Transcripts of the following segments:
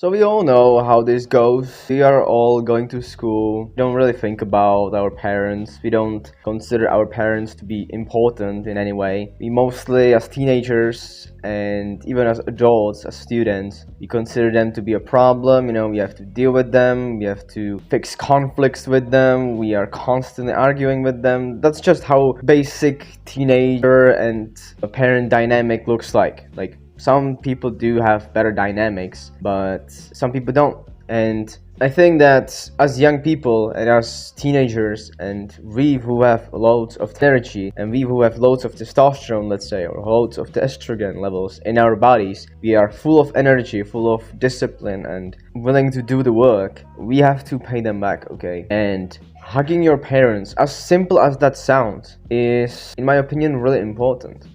So we all know how this goes. We are all going to school. We don't really think about our parents. We don't consider our parents to be important in any way. We mostly, as teenagers and even as adults, as students, we consider them to be a problem. We have to deal with them. We have to fix conflicts with them. We are constantly arguing with them. That's just how basic teenager and a parent dynamic looks like. Some people do have better dynamics, but some people don't. And I think that as young people and as teenagers, and we who have loads of energy and we who have loads of testosterone, let's say, or loads of the estrogen levels in our bodies, we are full of energy, full of discipline, and willing to do the work. We have to pay them back, okay? And hugging your parents, as simple as that sounds, is, in my opinion, really important.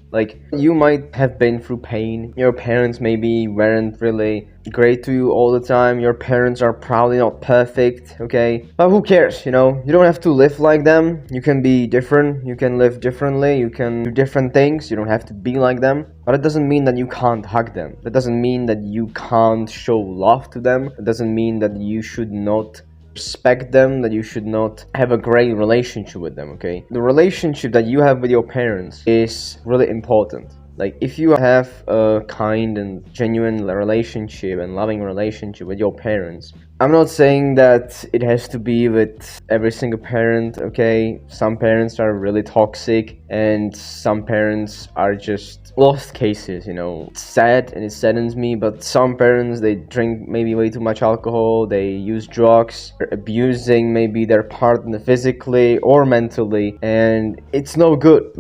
You might have been through pain. Your parents maybe weren't really great to you all the time. Your parents are probably not perfect, okay? But who cares, You don't have to live like them. You can be different. You can live differently. You can do different things. You don't have to be like them. But it doesn't mean that you can't hug them. It doesn't mean that you can't show love to them. It doesn't mean that you should not respect them, that you should not have a great relationship with them, okay? The relationship that you have with your parents is really important. If you have a kind and genuine relationship and loving relationship with your parents, I'm not saying that it has to be with every single parent, okay? Some parents are really toxic and some parents are just lost cases, It's sad and it saddens me, but some parents, they drink maybe way too much alcohol, they use drugs, they're abusing maybe their partner physically or mentally, and it's no good.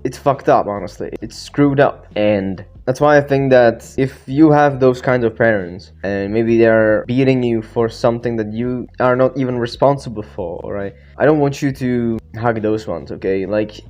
It's fucked up, honestly. It's screwed up. And that's why I think that if you have those kinds of parents and maybe they're beating you for something that you are not even responsible for, right? I don't want you to hug those ones, okay?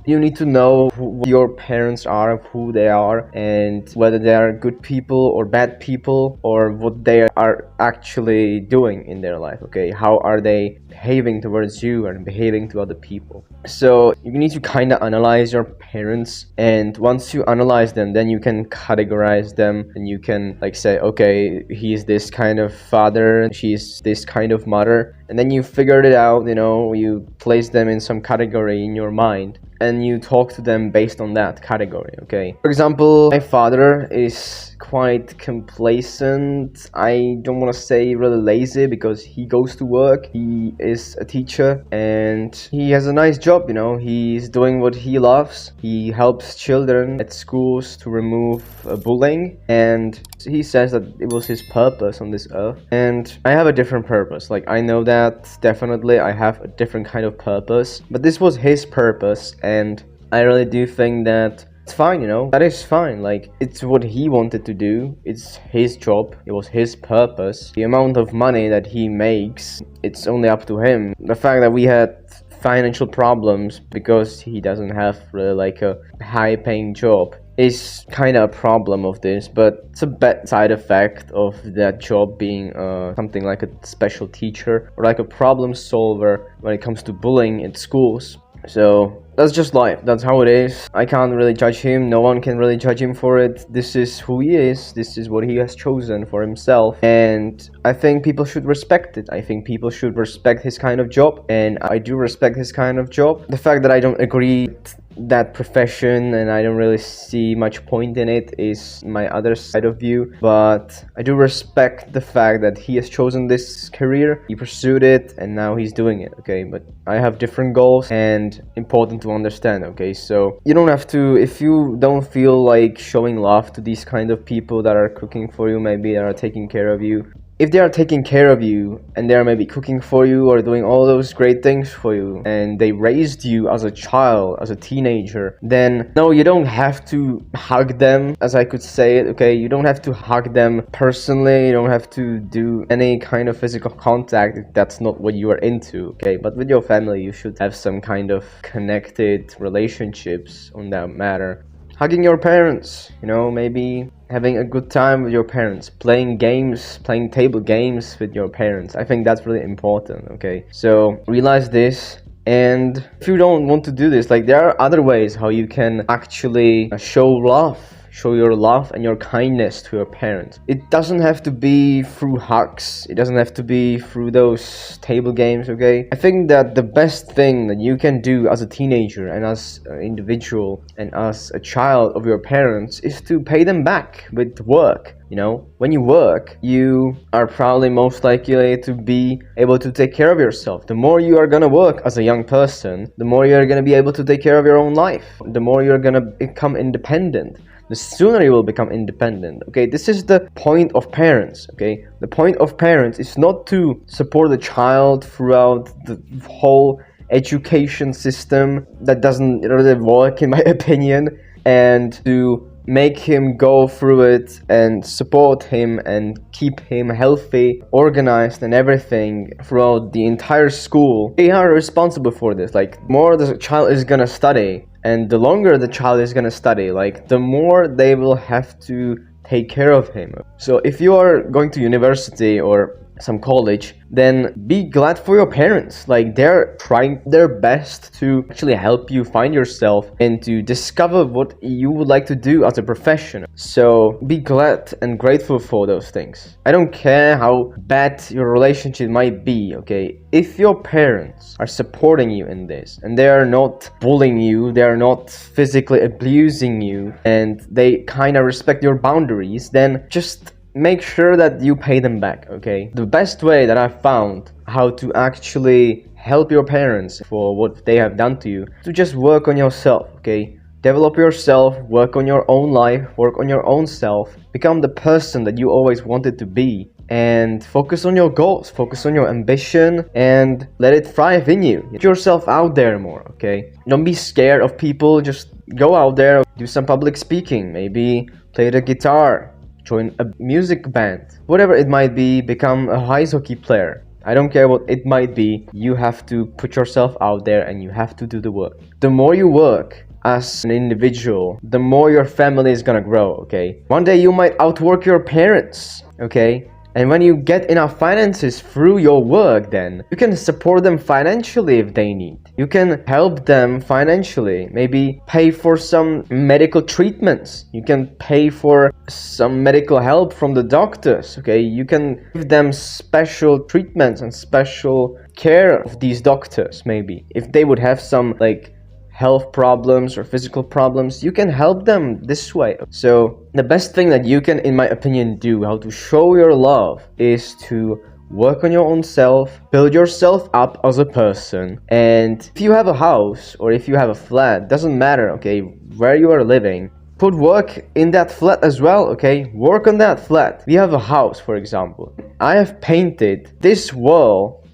You need to know who your parents are, who they are, and whether they are good people or bad people, or what they are actually doing in their life, okay? How are they behaving towards you and behaving to other people? So you need to kind of analyze your parents, and once you analyze them, then you can categorize them, and you can say, okay, he's this kind of father, she's this kind of mother, and then you figured it out, you place them in some category in your mind, and you talk to them based on that category, okay? For example, my father is quite complacent. I don't want to say really lazy, because he goes to work, he is a teacher, and he has a nice job, he's doing what he loves. He helps children at schools to remove bullying, and he says that it was his purpose on this earth. And I have a different purpose. I know that definitely I have a different kind of purpose, but this was his purpose, and I really do think that it's fine, that is fine. It's what he wanted to do, it's his job, it was his purpose. The amount of money that he makes, it's only up to him. The fact that we had financial problems because he doesn't have really a high paying job is kind of a problem of this, but it's a bad side effect of that job being something like a special teacher or a problem solver when it comes to bullying at schools. So that's just life. That's how it is. I can't really judge him. No one can really judge him for it. This is who he is. This is what he has chosen for himself. And I think people should respect it. I think people should respect his kind of job. And I do respect his kind of job. The fact that I don't agree with that profession and I don't really see much point in it is my other side of view, but I do respect the fact that he has chosen this career, he pursued it, and now he's doing it, okay? But I have different goals, and important to understand, okay? So you don't have to, if you don't feel like showing love to these kind of people that are cooking for you, maybe that are taking care of you, if they are taking care of you and they are maybe cooking for you or doing all those great things for you, and they raised you as a child, as a teenager, then no, you don't have to hug them, as I could say it, okay? You don't have to hug them personally. You don't have to do any kind of physical contact if that's not what you are into, okay? But with your family, you should have some kind of connected relationships on that matter. Hugging your parents, maybe having a good time with your parents, playing games, playing table games with your parents. I think that's really important, okay? So realize this. And if you don't want to do this, there are other ways how you can actually show love show your love and your kindness to your parents. It doesn't have to be through hugs, it doesn't have to be through those table games, okay? I think that the best thing that you can do as a teenager and as an individual and as a child of your parents is to pay them back with work. You know, when you work, you are probably most likely to be able to take care of yourself. The more you are gonna work as a young person, the more you're gonna be able to take care of your own life. The more you're gonna become independent. The sooner you will become independent. Okay, this is the point of parents. Okay, the point of parents is not to support the child throughout the whole education system that doesn't really work, in my opinion, and to make him go through it and support him and keep him healthy, organized and everything throughout the entire school. They are responsible for this. Like, the more the child is gonna study and the longer the child is gonna study, like, the more they will have to take care of him. So if you are going to university or some college, then be glad for your parents. Like, they're trying their best to actually help you find yourself and to discover what you would like to do as a profession. So be glad and grateful for those things. I don't care how bad your relationship might be, okay? If your parents are supporting you in this and they are not bullying you, they are not physically abusing you, and they kind of respect your boundaries, then just make sure that you pay them back, okay? The best way that I've found how to actually help your parents for what they have done to you, to just work on yourself, okay? Develop yourself, work on your own life, work on your own self, become the person that you always wanted to be, and focus on your goals, focus on your ambition, and let it thrive in you. Get yourself out there more, okay? Don't be scared of people, just go out there, do some public speaking, maybe play the guitar, join a music band, whatever it might be, become a ice hockey player. I don't care what it might be, you have to put yourself out there and you have to do the work. The more you work as an individual, the more your family is gonna grow, okay? One day you might outwork your parents, okay? And when you get enough finances through your work, then you can support them financially if they need. You can help them financially, maybe pay for some medical treatments. You can pay for some medical help from the doctors, okay? You can give them special treatments and special care of these doctors, maybe. If they would have some, like, health problems or physical problems, you can help them this way. So the best thing that you can, in my opinion, do, how to show your love, is to work on your own self, build yourself up as a person. And if you have a house or if you have a flat, doesn't matter, okay, where you are living, put work in that flat as well, okay? Work on that flat. We have a house, for example. I have painted this wall.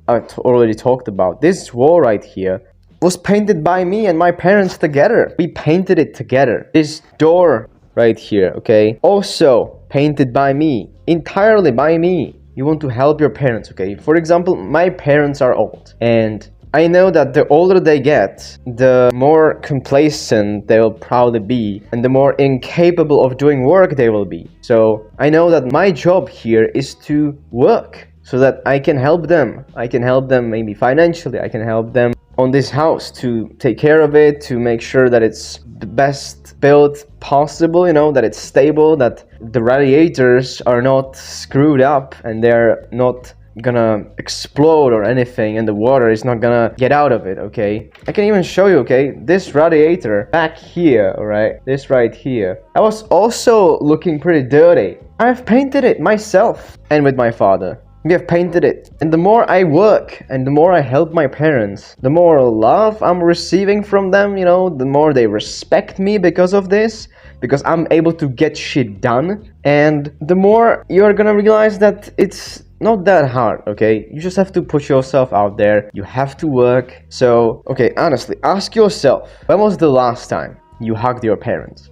I already talked about this wall right here was painted by me and my parents together. We painted it together. This door right here, okay, also painted by me, entirely by me. You want to help your parents, okay? For example, my parents are old, and I know that the older they get, the more complacent they will probably be, and the more incapable of doing work they will be. So I know that my job here is to work so that I can help them. I can help them maybe financially. I can help them on this house, to take care of it, to make sure that it's the best built possible, you know, that it's stable, that the radiators are not screwed up and they're not gonna explode or anything, and the water is not gonna get out of it, okay? I can even show you, okay, this radiator back here, alright, this right here, I was also looking pretty dirty. I've painted it myself, and with my father. We have painted it. And the more I work and the more I help my parents, the more love I'm receiving from them, you know, the more they respect me because of this, because I'm able to get shit done. And the more you're gonna realize that it's not that hard, okay? You just have to put yourself out there. You have to work. So, okay, honestly, ask yourself, when was the last time you hugged your parents?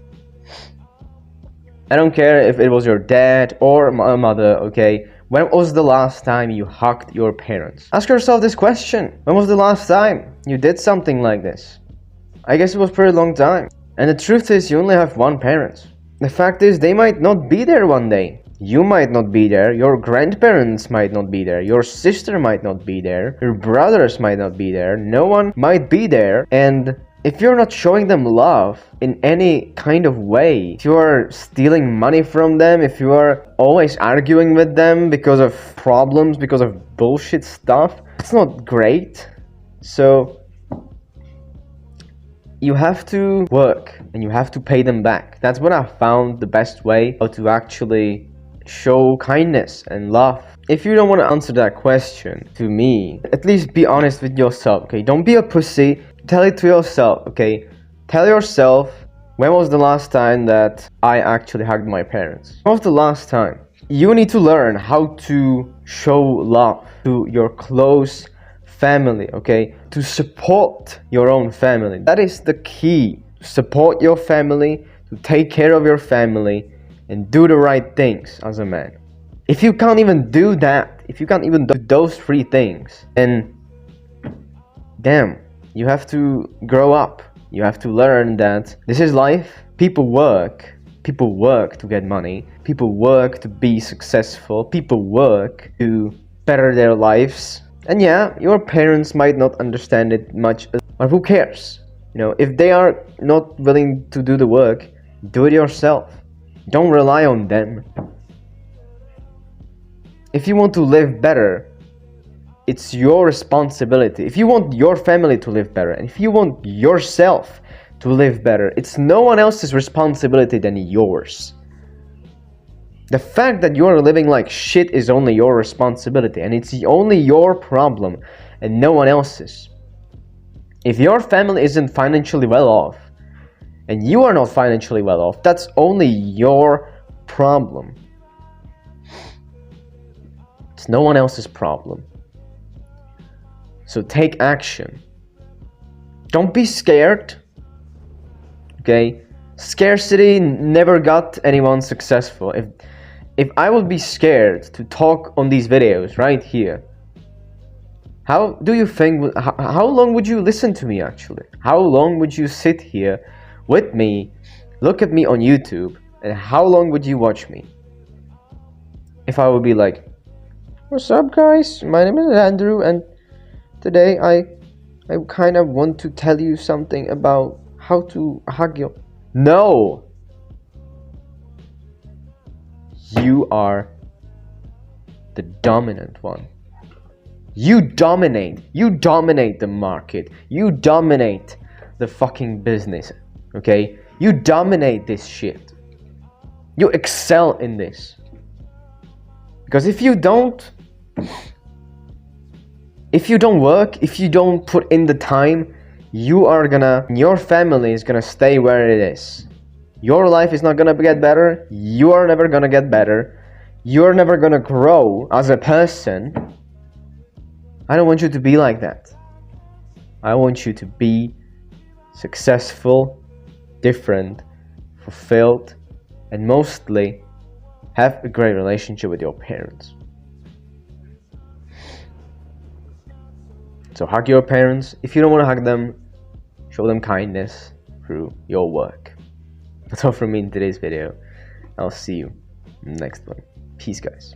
I don't care if it was your dad or my mother, okay? When was the last time you hugged your parents? Ask yourself this question. When was the last time you did something like this? I guess it was a pretty long time. And the truth is, you only have one parent. The fact is, they might not be there one day. You might not be there, your grandparents might not be there, your sister might not be there, your brothers might not be there, no one might be there, and If you're not showing them love in any kind of way, if you are stealing money from them, if you are always arguing with them because of problems, because of bullshit stuff, it's not great. So you have to work and you have to pay them back. That's what I found the best way how to actually show kindness and love. If you don't want to answer that question to me, at least be honest with yourself, okay? Don't be a pussy. Tell it to yourself, okay? Tell yourself, when was the last time that I actually hugged my parents? When was the last time? You need to learn how to show love to your close family, okay? To support your own family. That is the key. Support your family, to take care of your family, and do the right things as a man. If you can't even do that, if you can't even do those three things, then damn, you have to grow up. You have to learn that this is life. People work to get money. People work to be successful. People work to better their lives. And yeah, your parents might not understand it much, but who cares? You know, if they are not willing to do the work, do it yourself. Don't rely on them. If you want to live better, it's your responsibility. If you want your family to live better, and if you want yourself to live better, it's no one else's responsibility than yours. The fact that you are living like shit is only your responsibility, and it's only your problem and no one else's. If your family isn't financially well off, and you are not financially well off, that's only your problem. It's no one else's problem. So take action. Don't be scared. Okay? Scarcity never got anyone successful. If I would be scared to talk on these videos right here, how do you think, how long would you listen to me actually? How long would you sit here with me, look at me on YouTube, and how long would you watch me? If I would be like, what's up guys, my name is Andrew, and today I kind of want to tell you something about how to hug your... No! You are the dominant one. You dominate the market. You dominate the fucking business, okay? You dominate this shit. You excel in this. Because if you don't work, if you don't put in the time, your family is gonna stay where it is. Your life is not gonna get better. You are never gonna get better. You're never gonna grow as a person. I don't want you to be like that. I want you to be successful, different, fulfilled, and mostly have a great relationship with your parents. So hug your parents. If you don't want to hug them, show them kindness through your work. That's all from me in today's video. I'll see you in the next one. Peace, guys.